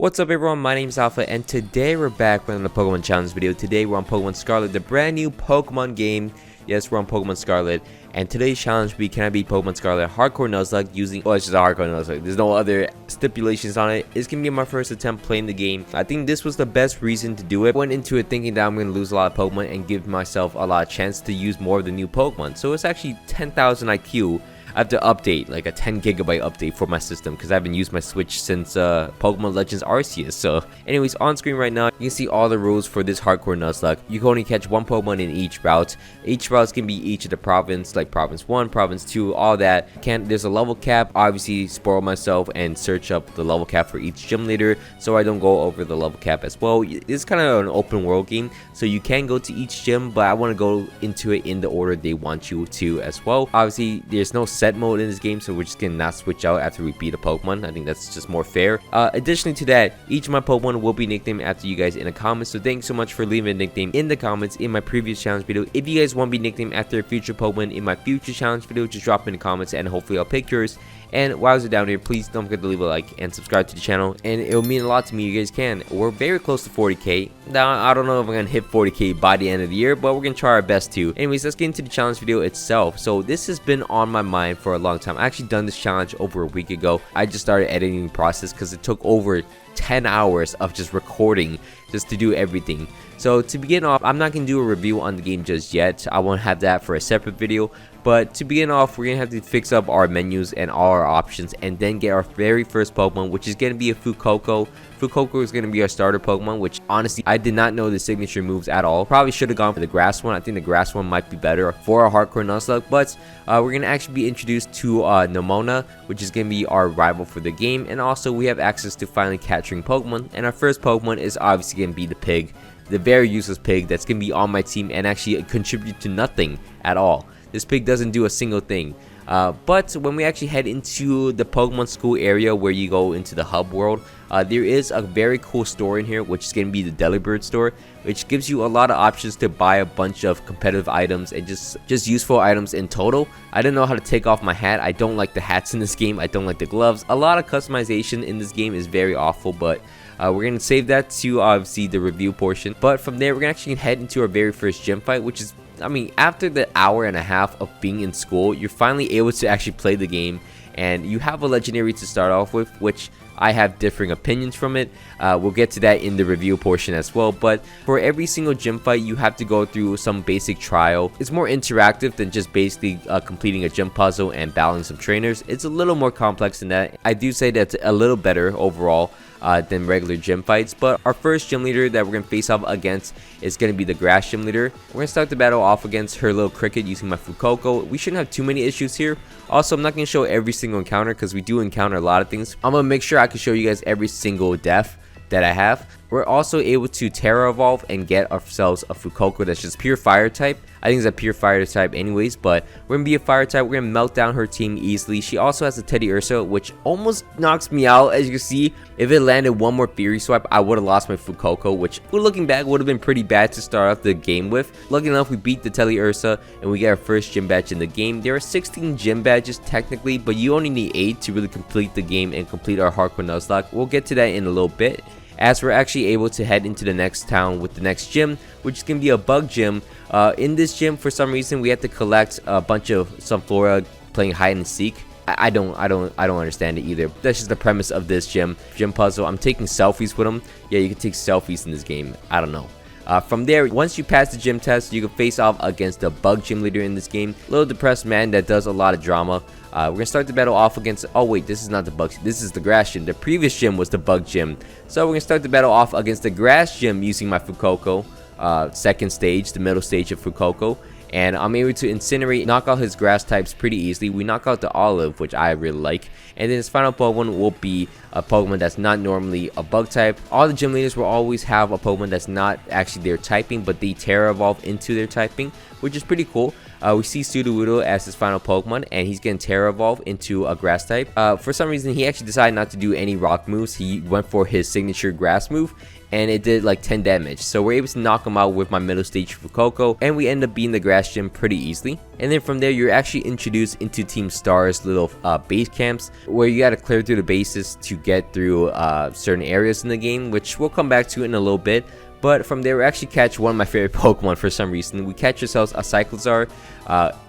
What's up everyone, my name is Alpha and today we're back with another Pokemon Challenge video. Today we're on Pokemon Scarlet, the brand new Pokemon game. Yes, we're on Pokemon Scarlet, and today's challenge will be, can I beat Pokemon Scarlet Hardcore Nuzlocke using, it's just a Hardcore Nuzlocke, there's no other stipulations on it. It's gonna be my first attempt playing the game. I think this was the best reason to do it. I went into it thinking that I'm gonna lose a lot of Pokemon and give myself a lot of chance to use more of the new Pokemon. So it's actually 10,000 IQ. I have to update, like a 10 gigabyte update for my system because I haven't used my Switch since Pokemon Legends Arceus. So anyways, on screen right now, you can see all the rules for this Hardcore Nuzlocke. You can only catch one Pokemon in each route. Each route can be each of the province, like Province 1, Province 2, all that. There's a level cap. Obviously, spoil myself and search up the level cap for each gym leader so I don't go over the level cap as well. It's kind of an open world game, so you can go to each gym, but I want to go into it in the order they want you to as well. Obviously, there's no set mode in this game, so we're just gonna not switch out after we beat a Pokemon. I think that's just more fair. Additionally to that, each of my Pokemon will be nicknamed after you guys in the comments, so thanks so much for leaving a nickname in the comments in my previous challenge video. If you guys want to be nicknamed after a future Pokemon in my future challenge video, just drop in the comments and hopefully I'll pick yours. And while you're down here, please don't forget to leave a like and subscribe to the channel, and it'll mean a lot to me. You guys can. We're very close to 40k. Now, I don't know if I'm gonna hit 40k by the end of the year, but we're gonna try our best to. Anyways, let's get into the challenge video itself. So this has been on my mind for a long time. I actually done this challenge over a week ago. I just started editing the process because it took over 10 hours of just recording just to do everything. So to begin off, I'm not gonna do a review on the game just yet. I won't have that for a separate video. But to begin off, we're gonna have to fix up our menus and all our options and then get our very first Pokemon, which is gonna be a Fuecoco. Fuecoco is gonna be our starter Pokemon, which honestly I did not know the signature moves at all. Probably should have gone for the grass one. I think the grass one might be better for a Hardcore Nuzlocke, but we're gonna actually be introduced to Nemona, which is gonna be our rival for the game, and also we have access to finally capturing Pokemon, and our first Pokemon is obviously gonna be the pig, the very useless pig that's gonna be on my team and actually contribute to nothing at all. This pig doesn't do a single thing. But when we actually head into the Pokemon School area where you go into the hub world, there is a very cool store in here, which is going to be the Delibird store, which gives you a lot of options to buy a bunch of competitive items and just useful items in total. I don't know how to take off my hat. I don't like the hats in this game. I don't like the gloves. A lot of customization in this game is very awful, but we're going to save that to obviously the review portion. But from there, we're going to actually head into our very first gym fight, which is, I mean, after the hour and a half of being in school, you're finally able to actually play the game, and you have a legendary to start off with, which I have differing opinions from it. We'll get to that in the review portion as well. But for every single gym fight, you have to go through some basic trial. It's more interactive than just basically completing a gym puzzle and battling some trainers. It's a little more complex than that. I do say that's a little better overall than regular gym fights. But our first gym leader that we're going to face off against is going to be the grass gym leader. We're going to start the battle off against her little cricket using my Fuecoco. We shouldn't have too many issues here. Also, I'm not going to show every single encounter because we do encounter a lot of things. I'm going to make sure I can show you guys every single death that I have. We're also able to Terra Evolve and get ourselves a Fuecoco that's just pure fire type. I think it's a pure fire type anyways, but we're gonna be a fire type. We're gonna melt down her team easily. She also has a Teddy Ursa, which almost knocks me out. As you can see, if it landed one more Fury Swipe, I would have lost my Fuecoco, which, looking back, would have been pretty bad to start off the game with. Lucky enough, we beat the Teddy Ursa and we get our first gym badge in the game. There are 16 gym badges technically, but you only need 8 to really complete the game and complete our Hardcore Nuzlocke. We'll get to that in a little bit, as we're actually able to head into the next town with the next gym, which is going to be a bug gym. In this gym, for some reason, we have to collect a bunch of Sunflora playing hide and seek. I don't understand it either. That's just the premise of this gym puzzle. I'm taking selfies with them. Yeah, you can take selfies in this game. I don't know. From there, once you pass the gym test, you can face off against the bug gym leader in this game. Little depressed man that does a lot of drama. We're gonna start the battle off against, oh wait, this is not the bug, this is the grass gym. The previous gym was the bug gym. So we're gonna start the battle off against the grass gym using my Fuecoco. Second stage, the middle stage of Fuecoco. And I'm able to incinerate, knock out his grass types pretty easily. We knock out the olive, which I really like. And then his final Pokemon will be a Pokemon that's not normally a bug type. All the gym leaders will always have a Pokemon that's not actually their typing, but they Terra Evolve into their typing, which is pretty cool. we see Sudowoodo as his final Pokemon, and he's getting Terra Evolve into a Grass type. For some reason, he actually decided not to do any Rock moves. He went for his signature Grass move, and it did like 10 damage. So we're able to knock him out with my middle stage Fuecoco, and we end up beating the Grass Gym pretty easily. And then from there, you're actually introduced into Team Star's little base camps, where you gotta clear through the bases to get through certain areas in the game, which we'll come back to in a little bit. But from there, we actually catch one of my favorite Pokemon for some reason. We catch ourselves a Cyclizar.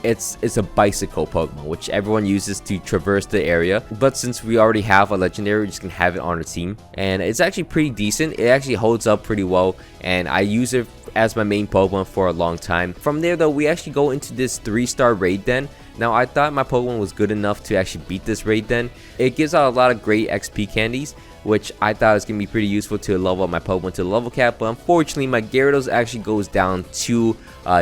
It's a bicycle Pokemon, which everyone uses to traverse the area. But since we already have a legendary, we're just gonna have it on our team. And it's actually pretty decent. It actually holds up pretty well, and I use it as my main Pokemon for a long time. From there though, we actually go into this 3-star raid den. Now, I thought my Pokemon was good enough to actually beat this raid den. It gives out a lot of great XP candies, which I thought was going to be pretty useful to level up my Pokemon to the level cap. But unfortunately, my Gyarados actually goes down to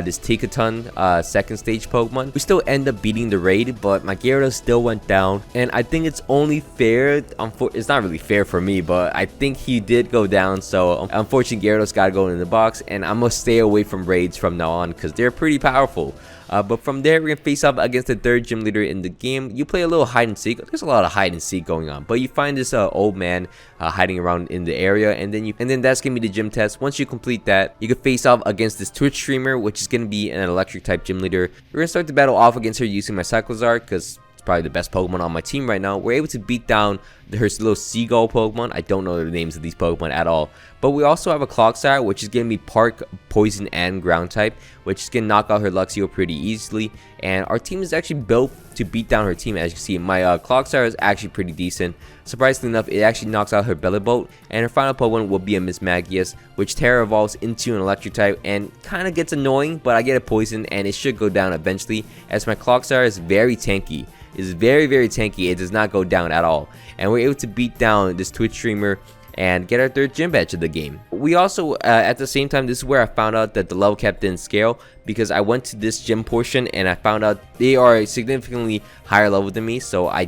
this Tikaton second stage Pokemon. We still end up beating the raid, but my Gyarados still went down. And I think it's only fair, it's not really fair for me, but I think he did go down. So unfortunately, Gyarados got to go in the box, and I must stay away from raids from now on because they're pretty powerful. But from there, we're going to face off against the third gym leader in the game. You play a little hide and seek. There's a lot of hide and seek going on, but you find this old man hiding around in the area, and then that's going to be the gym test. Once you complete that, you can face off against this Twitch streamer, which is going to be an electric type gym leader. We're going to start the battle off against her using my Cyclizar because it's probably the best Pokemon on my team right now. We're able to beat down her little seagull Pokemon. I don't know the names of these Pokemon at all. But we also have a Clocksire, which is going to be Park, Poison, and Ground type, which is going to knock out her Luxio pretty easily. And our team is actually built to beat down her team. As you can see, my Clocksire is actually pretty decent. Surprisingly enough, it actually knocks out her Bellibolt, and her final Pokemon will be a Miss Magius, which Terra evolves into an electric type and kind of gets annoying, but I get a Poison, and it should go down eventually, as my Clocksire is very tanky. Is very tanky. It does not go down at all, and we're able to beat down this Twitch streamer and get our third gym badge of the game. We also at the same time, this is where I found out that the level cap didn't scale, because I went to this gym portion and I found out they are significantly higher level than me, so I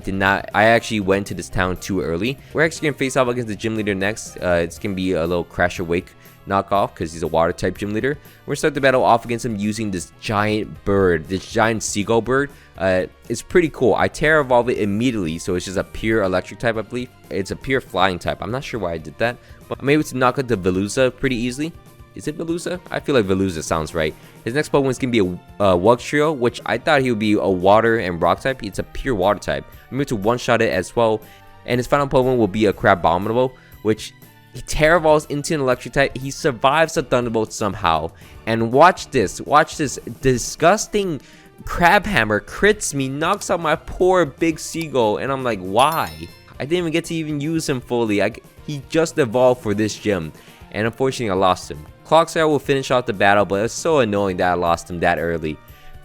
actually went to this town too early. We're actually gonna face off against the gym leader next. It's gonna be a little Crash Awake knockoff because he's a water type gym leader. We're gonna start the battle off against him using this giant bird, this giant seagull bird. It's pretty cool. I Terra Evolve it immediately, so it's just a pure electric type, I believe. It's a pure flying type. I'm not sure why I did that, but I'm able to knock out the Veluza pretty easily. Is it Veluza? I feel like Veluza sounds right. His next Pokemon is going to be a Wugtrio, which I thought he would be a water and rock type. It's a pure water type. I'm able to one-shot it as well. And his final Pokemon will be a Crabominable, which he Terra Evolves into an electric type. He survives a Thunderbolt somehow. And watch this. Watch this. Disgusting Crabhammer crits me, knocks out my poor big seagull. And I'm like, why? I didn't even get to even use him fully. He just evolved for this gym. And unfortunately, I lost him. Clocksire will finish off the battle, but it's so annoying that I lost him that early.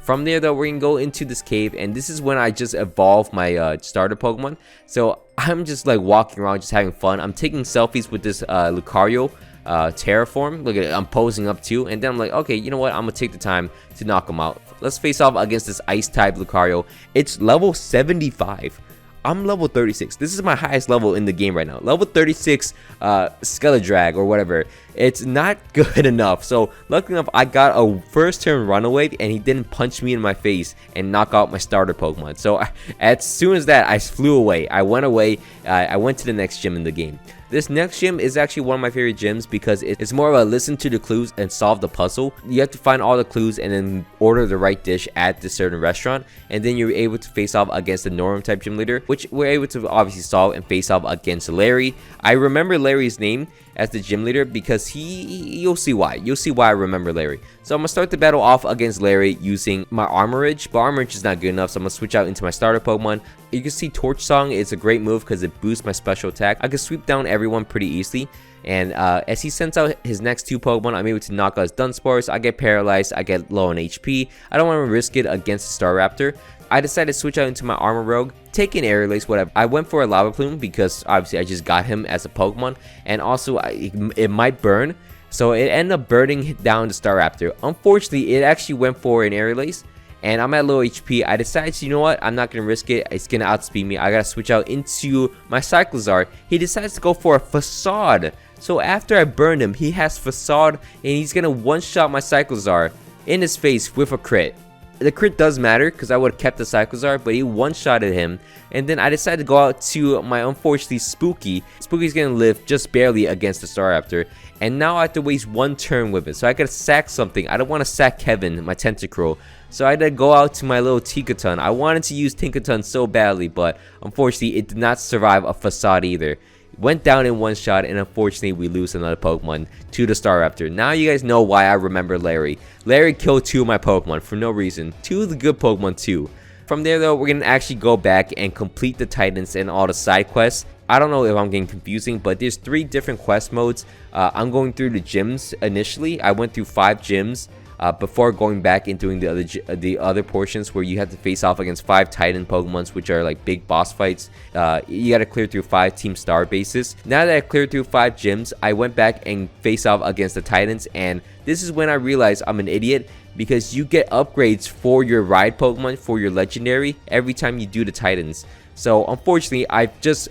From there, though, we're going to go into this cave, and this is when I just evolve my starter Pokemon. So I'm just like walking around, just having fun. I'm taking selfies with this Lucario Terraform. Look at it, I'm posing up too. And then I'm like, okay, you know what? I'm going to take the time to knock him out. Let's face off against this Ice-type Lucario. It's level 75. I'm level 36. This is my highest level in the game right now. Level 36 Skeledrag or whatever. It's not good enough. So luckily enough, I got a first turn runaway and he didn't punch me in my face and knock out my starter Pokemon. So as soon as that, I flew away. I went away. I went to the next gym in the game. This next gym is actually one of my favorite gyms because it's more of a listen to the clues and solve the puzzle. You have to find all the clues and then order the right dish at this certain restaurant, and then you're able to face off against the Norm type gym leader, which we're able to obviously solve and face off against Larry. I remember Larry's name as the gym leader because you'll see why. You'll see why I remember Larry. So I'm gonna start the battle off against Larry using my Armorage, but Armorage is not good enough, so I'm gonna switch out into my starter Pokemon. You can see Torch Song is a great move because it boosts my special attack. I can sweep down everyone pretty easily. And as he sends out his next two Pokemon, I'm able to knock out his Dunsparce. I get paralyzed, I get low on HP. I don't want to risk it against the Staraptor. I decided to switch out into my Armor Rogue, take an Air Lace, whatever. I went for a Lava Plume because obviously I just got him as a Pokemon, and also it might burn, so it ended up burning down the Staraptor. Unfortunately, it actually went for an Air Lace, and I'm at low HP. I decided, you know what, I'm not gonna risk it. It's gonna outspeed me. I gotta switch out into my Cyclizar. He decides to go for a Facade. So after I burned him, he has Facade, and he's gonna one-shot my Cyclizar in his face with a crit. The crit does matter because I would have kept the Cyclozar, but he one-shotted him. And then I decided to go out to my unfortunately Spooky. Spooky's gonna live just barely against the Staraptor. And now I have to waste one turn with it. So I gotta sack something. I don't want to sack Kevin, my Tentacruel. So I had to go out to my little Tinkaton. I wanted to use Tinkaton so badly, but unfortunately it did not survive a Facade either. Went down in one shot, and unfortunately we lose another Pokemon to the Staraptor. Now you guys know why I remember Larry. Larry killed 2 of my Pokemon for no reason. 2 of the good Pokemon too. From there though, we're gonna actually go back and complete the Titans and all the side quests. I don't know if I'm getting confusing, but there's 3 different quest modes. I'm going through the gyms initially. I went through 5 gyms. Before going back and doing the other portions where you have to face off against 5 Titan Pokemons, which are like big boss fights. You gotta clear through 5 Team Star bases. Now that I cleared through 5 gyms, I went back and face off against the Titans, and this is when I realized I'm an idiot, because you get upgrades for your ride Pokemon, for your legendary, every time you do the Titans. So unfortunately, I just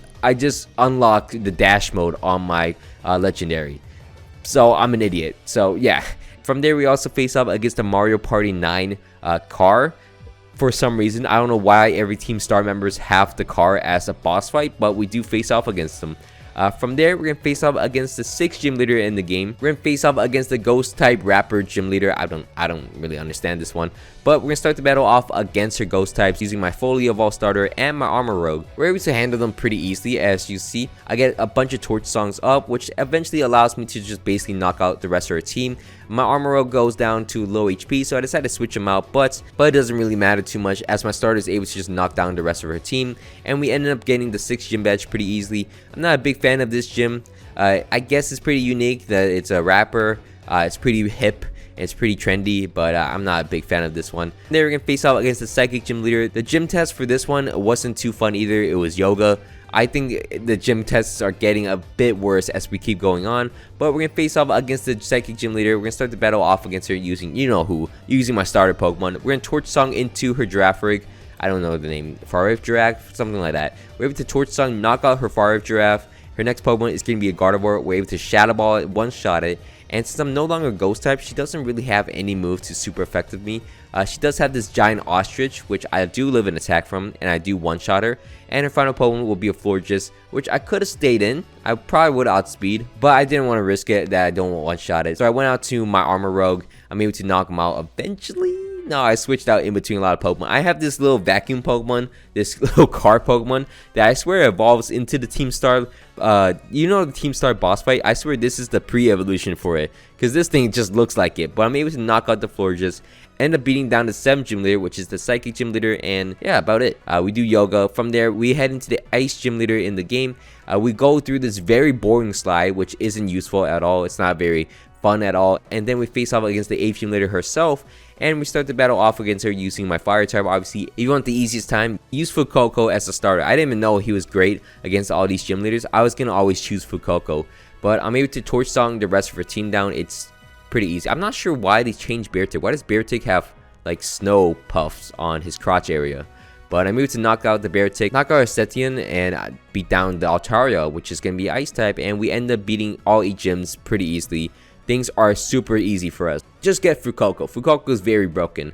unlocked the dash mode on my legendary. So I'm an idiot. So yeah. From there, we also face off against the Mario Party 9 car. For some reason, I don't know why every Team Star members have the car as a boss fight, but we do face off against them. From there, we're gonna face off against the 6th gym leader in the game. We're gonna face off against the Ghost type Rapper gym leader. I don't really understand this one, but we're gonna start the battle off against her Ghost types using my Fully Evolved starter and my Armor Rogue. We're able to handle them pretty easily, as you see. I get a bunch of Torch Songs up, which eventually allows me to just basically knock out the rest of her team. My Armor Rogue goes down to low HP, so I decided to switch him out, but it doesn't really matter too much, as my starter is able to just knock down the rest of her team, and we ended up getting the 6th gym badge pretty easily. I'm not a big fan of this gym. I guess it's pretty unique that it's a Rapper. It's pretty hip. It's pretty trendy, but I'm not a big fan of this one. Then we're gonna face off against the Psychic gym leader. The gym test for this one wasn't too fun either. It was Yoga. I think the gym tests are getting a bit worse as we keep going on, but we're gonna face off against the Psychic gym leader. We're gonna start the battle off against her using, you know who, using my starter Pokemon. We're gonna Torch Song into her Girafarig. I don't know the name, Farif Giraffe, something like that. We're able to Torch Song, knock out her Farif Giraffe. Her next Pokemon is gonna be a Gardevoir. We're able to Shadow Ball it, one shot it. And since I'm no longer Ghost type, she doesn't really have any moves to super effective me. She does have this giant ostrich, which I do live an attack from, and I do one-shot her. And her final Pokemon will be a Florges, which I could have stayed in. I probably would outspeed, but I didn't want to risk it that I don't one-shot it. So I went out to my Armor Rogue. I'm able to knock him out eventually. No, I switched out in between a lot of Pokemon. I have this little vacuum Pokemon, this little car Pokemon that I swear evolves into the Team Star. You know the Team Star boss fight? I swear this is the pre-evolution for it, because this thing just looks like it. But I'm able to knock out the Florges, end up beating down the 7th gym leader, which is the Psychic gym leader, and yeah, about it. We do Yoga. From there, we head into the Ice gym leader in the game. We go through this very boring slide, which isn't useful at all. It's not very fun at all. And then we face off against the 8th gym leader herself, and we start the battle off against her using my Fire type. Obviously, if you want the easiest time, use Fuecoco as a starter. I didn't even know he was great against all these gym leaders. I was gonna always choose Fuecoco, but I'm able to Torch Song the rest of her team down. It's pretty easy. I'm not sure why they changed Beartick. Why does Beartick have like snow puffs on his crotch area? But I'm able to knock out the Beartick, knock out Setian, and beat down the Altaria, which is gonna be Ice type, and we end up beating all 8 gyms pretty easily. Things are super easy for us. Just get Fuecoco. Fuecoco is very broken.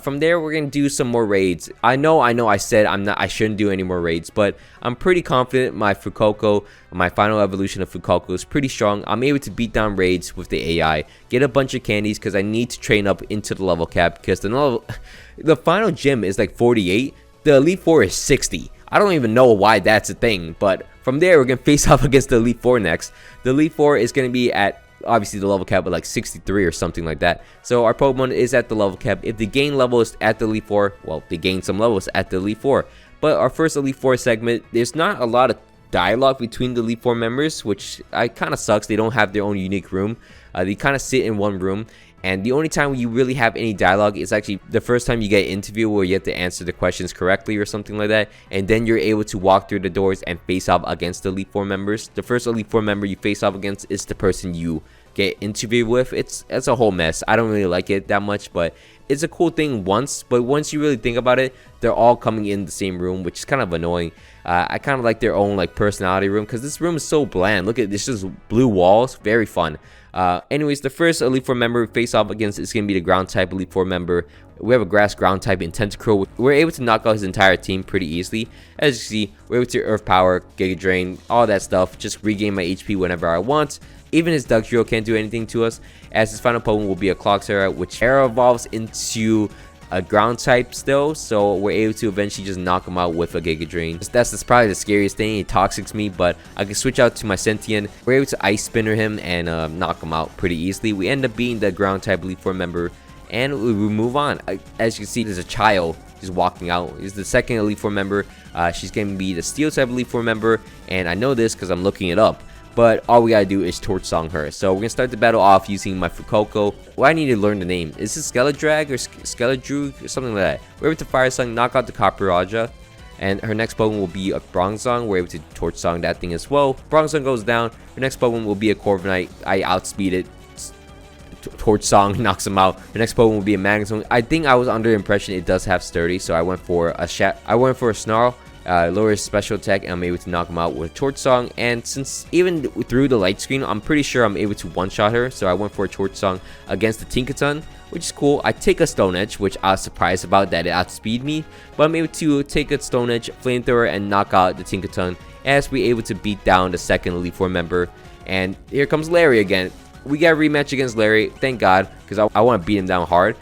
From there, we're gonna do some more raids. I know. I said I shouldn't do any more raids, but I'm pretty confident my Fuecoco, my final evolution of Fuecoco, is pretty strong. I'm able to beat down raids with the AI, get a bunch of candies because I need to train up into the level cap, because the final gym is like 48. The Elite Four is 60. I don't even know why that's a thing. But from there, we're gonna face off against the Elite Four next. The Elite Four is gonna be at, obviously, the level cap at like 63 or something like that. So our Pokemon is at the level cap. If the gain level is at the Elite Four, well, they gain some levels at the Elite Four. But our first Elite Four segment, there's not a lot of dialogue between the Elite Four members, which kind of sucks. They don't have their own unique room. They kind of sit in one room. And the only time you really have any dialogue is actually the first time you get an interview where you have to answer the questions correctly or something like that. And then you're able to walk through the doors and face off against the Elite Four members. The first Elite Four member you face off against is the person you get interviewed with. It's a whole mess. I don't really like it that much, but it's a cool thing once, but once you really think about it, they're all coming in the same room, which is kind of annoying. I kind of like their own like personality room, because this room is so bland. Look at this, just blue walls, very fun. Anyways, the first Elite Four member we face off against is going to be the ground type Elite Four member. We have a grass ground type in Tentacruel. We're able to knock out his entire team pretty easily. As you see, we're able to Earth Power, Giga Drain, all that stuff. Just regain my HP whenever I want. Even his Dugtrio can't do anything to us, as his final Pokemon will be a Cloxera, which Air evolves into a ground type still, so we're able to eventually just knock him out with a Giga Drain. That's probably the scariest thing. He Toxics me, but I can switch out to my Sentient. We're able to Ice Spinner him and knock him out pretty easily. We end up being the ground type Elite Four member, and we move on. As you can see, there's a child just walking out. He's the second Elite Four member. She's going to be the Steel type Elite Four member, and I know this because I'm looking it up. But all we gotta do is Torch Song her. So we're gonna start the battle off using my Fuecoco. Well, I need to learn the name. Is this Skeledrag or Skeledrug or something like that? We're able to Fire Song, knock out the Copperajah, and her next Pokemon will be a Bronzong. We're able to Torch Song that thing as well. Bronzong goes down. Her next Pokemon will be a Corviknight. I outspeed it. Torch Song knocks him out. The next Pokemon will be a Magneton. I think I was under the impression it does have Sturdy, so I went for a Snarl. Lower his special attack, and I'm able to knock him out with a Torch Song. And since even through the light screen, I'm pretty sure I'm able to one-shot her, so I went for a Torch Song against the Tinkaton, which is cool. I take a Stone Edge, which I was surprised about that it outspeed me, but I'm able to take a Stone Edge, Flamethrower, and knock out the Tinkaton, as we're able to beat down the second Elite Four member. And here comes Larry again. We got a rematch against Larry, thank God, because I want to beat him down hard.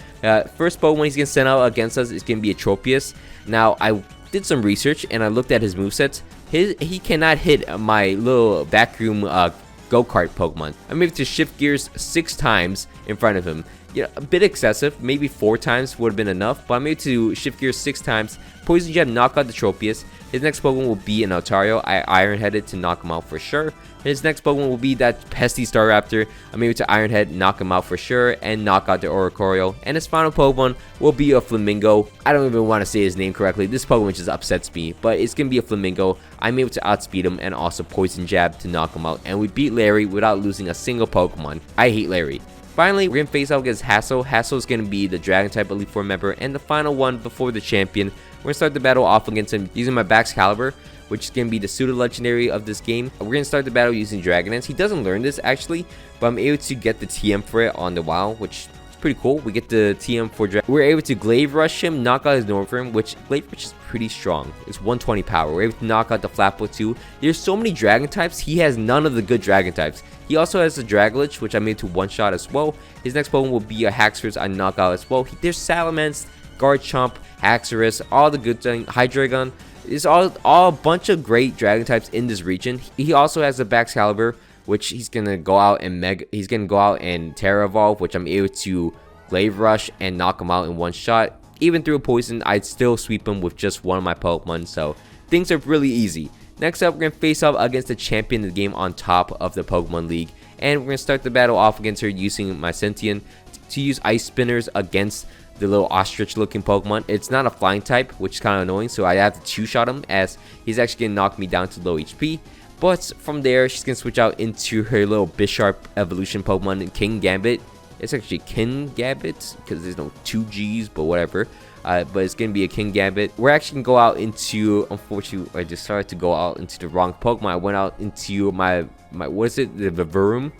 First Pokemon he's going to send out against us is going to be a Tropius. Now, I did some research and I looked at his movesets. He cannot hit my little backroom go-kart Pokemon. I'm able to shift gears 6 times in front of him. Yeah, a bit excessive. Maybe 4 times would have been enough, but I'm able to shift gears 6 times. Poison Jab, knock out the Tropius. His next Pokemon will be an Altario. I Iron Headed to knock him out for sure. His next Pokemon will be that pesky Staraptor. I'm able to Iron Head, knock him out for sure, and knock out the Oricorio. And his final Pokemon will be a Flamingo. I don't even want to say his name correctly. This Pokemon just upsets me, but it's going to be a Flamingo. I'm able to outspeed him and also Poison Jab to knock him out. And we beat Larry without losing a single Pokemon. I hate Larry. Finally, we're going to face off against Hassel. Hassel is going to be the Dragon type Elite Four member and the final one before the champion. We're going to start the battle off against him using my Baxcalibur, which is going to be the pseudo legendary of this game. We're going to start the battle using Dragon Dance. He doesn't learn this actually, but I'm able to get the TM for it on the WoW, which is pretty cool. We get the TM for Dragon. We're able to Glaive Rush him, knock out his Northern, which Glaive Rush is pretty strong. It's 120 power. We're able to knock out the Flapple too. There's so many Dragon types. He has none of the good Dragon types. He also has the Dragolich, which I made to one-shot as well. His next Pokemon will be a Haxorus I knock out as well. There's Salamence, Garchomp, Haxorus, all the good things. Hydreigon. It's all a bunch of great Dragon types in this region. He also has the Baxcalibur, which he's gonna go out and Terra Evolve, which I'm able to Glaive Rush and knock him out in one shot. Even through a poison, I'd still sweep him with just one of my Pokemon, so things are really easy. Next up, we're going to face off against the champion of the game on top of the Pokemon League. And we're going to start the battle off against her using my Sentient to use Ice Spinners against the little ostrich looking Pokemon. It's not a flying type, which is kind of annoying, so I have to two-shot him as he's actually going to knock me down to low HP. But from there, she's going to switch out into her little Bisharp evolution Pokemon, King Gambit. It's actually King Gambit because there's no 2 G's, but whatever. But it's going to be a King Gambit. We're actually going to go out into, unfortunately, I decided to go out into the wrong Pokemon. I went out into my what is it, the Vivarum,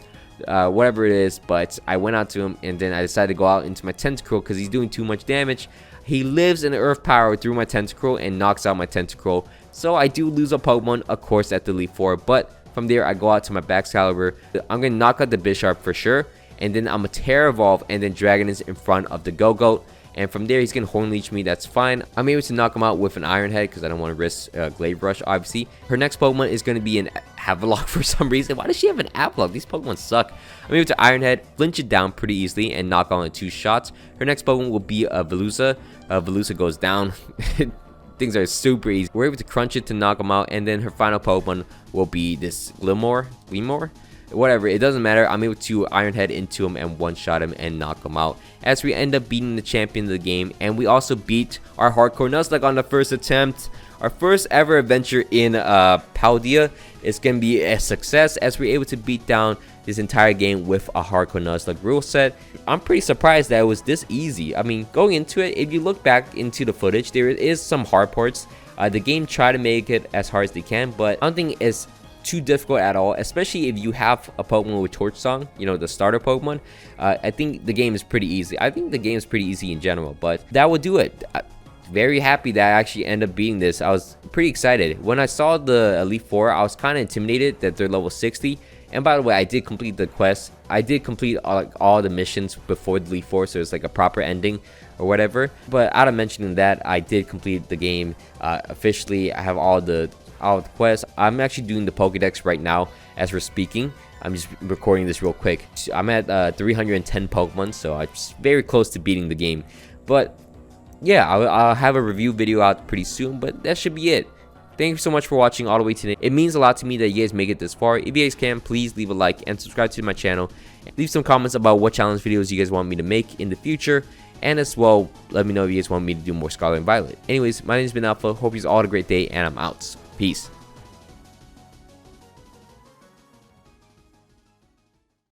whatever it is, but I went out to him, and then I decided to go out into my Tentacruel because he's doing too much damage. He lives in Earth Power through my Tentacruel and knocks out my Tentacruel. So I do lose a Pokemon, of course, at the Elite Four, but from there, I go out to my Baxcalibur. I'm going to knock out the Bisharp for sure, and then I'm going to Terra Evolve, and then Dragon is in front of the Go-Goat. And from there, he's going to Horn Leech me. That's fine. I'm able to knock him out with an Iron Head because I don't want to risk Glaive Rush, obviously. Her next Pokemon is going to be an Avalok for some reason. Why does she have an Avalok? These Pokemon suck. I'm able to Iron Head, flinch it down pretty easily, and knock on 2 shots. Her next Pokemon will be a Veluza. Veluza goes down. Things are super easy. We're able to crunch it to knock him out. And then her final Pokemon will be this Glimor. whatever, it doesn't matter. I'm able to Iron Head into him and one-shot him and knock him out, as we end up beating the champion of the game. And we also beat our hardcore Nuzlocke on the first attempt. Our first ever adventure in Paldea is going to be a success, as we're able to beat down this entire game with a hardcore Nuzlocke rule set. I'm pretty surprised that it was this easy. I mean, going into it, if you look back into the footage, there is some hard parts. The game tried to make it as hard as they can, but I don't think it's too difficult at all, especially if you have a Pokemon with Torch Song, you know, the starter Pokemon. I think the game is pretty easy. I think the game is pretty easy in general, but that will do it. Very happy that I actually ended up beating this. I was pretty excited. When I saw the Elite Four, I was kind of intimidated that they're level 60. And by the way, I did complete the quest. I did complete all the missions before the Elite Four, so it's like a proper ending or whatever. But out of mentioning that, I did complete the game officially. I have all the quests. I'm actually doing the Pokédex right now as we're speaking. I'm just recording this real quick. I'm at 310 Pokemon, so I'm just very close to beating the game. But yeah, I'll have a review video out pretty soon, but that should be it. Thank you so much for watching all the way today. It means a lot to me that you guys make it this far. If you guys can, please leave a like and subscribe to my channel. Leave some comments about what challenge videos you guys want me to make in the future. And as well, let me know if you guys want me to do more Scarlet and Violet. Anyways, my name has been Alpha. Hope you all had a great day, and I'm out. Peace.